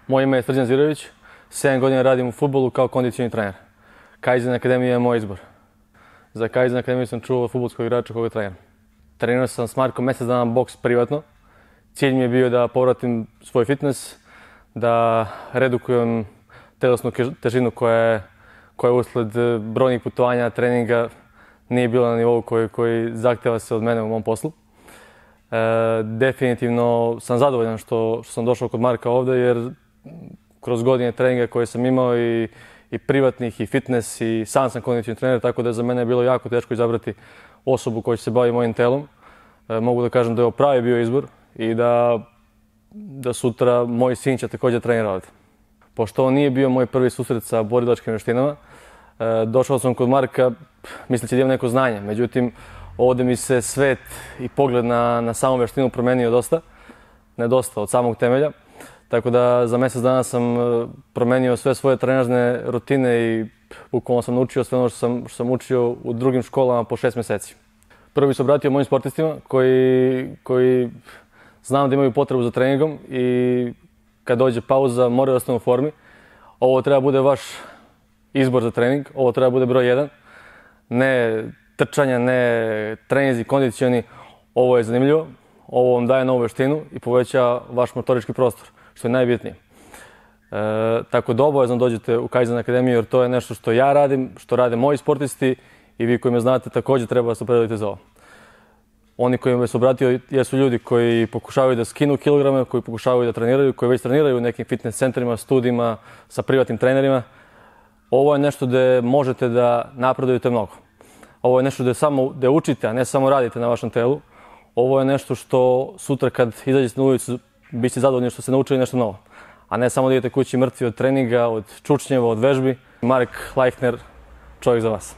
Moje ime je Srđan Zirović, 7 godina radim u fudbalu kao kondicioni trener. Kaizen Akademija je moj izbor. Za Kaizen Akademiju sam čuvao fudbalskog igrača koga treniram. Trenirao sam s Markom mjesec dana boks privatno. Cilj mi je bio da povratim svoj fitness, da redukujem telesnu težinu koja je usled brojnih putovanja, treninga, nije bila na nivou koji zahtjeva se od mene u mom poslu. Definitivno sam zadovoljan što sam došao kod Marka ovdje, jer kroz godine treninga koje sam imao i privatnih i fitness i sam kondicioni trener, tako da je za mene bilo jako teško izabrati osobu koja će se bavi mojim telom. Mogu da kažem da je ovo pravi bio izbor i da sutra moj sin će također trenirati ovdje. Pošto ovo nije bio moj prvi susret sa borilačkim vještinama, došao sam kod Marka misleći da imam neko znanje. Međutim, ovdje mi se svet i pogled na samu vještinu promenio dosta. Ne dosta, od samog temelja. Tako da za mjesec dana sam promenio sve svoje trenažne rutine i bukvalno sam naučio sve ono što sam učio u drugim školama po 6 mjeseci. Prvo bih se obratio mojim sportistima koji znam da imaju potrebu za treningom i kad dođe pauza moraju da ostanu u formi. Ovo treba bude vaš izbor za trening, ovo treba bude broj 1. Ne trčanja, ne treninzi kondicioni, ovo je zanimljivo, ovo vam daje novu vještinu i poveća vaš motorički prostor, što je najbitnije. Tako da obavezno dođete u Kaizen Akademiju, jer to je nešto što ja radim, što rade moji sportisti i vi koji me znate također treba da se opredelite za ovo. Oni koji me se obratio jesu ljudi koji pokušavaju da skinu kilograme, koji pokušavaju da treniraju, koji već treniraju u nekim fitness centrima, studijima, sa privatnim trenerima. Ovo je nešto gdje možete da napredujete mnogo. Ovo je nešto gdje učite, a ne samo radite na vašem telu. Ovo je nešto što sutra kad izađete na ulicu bit ćete zadovoljni što ste naučili nešto novo. A ne samo da idete kući mrtvi od treninga, od čučnjeva, od vežbi. Mark Lajfner, čovjek za vas.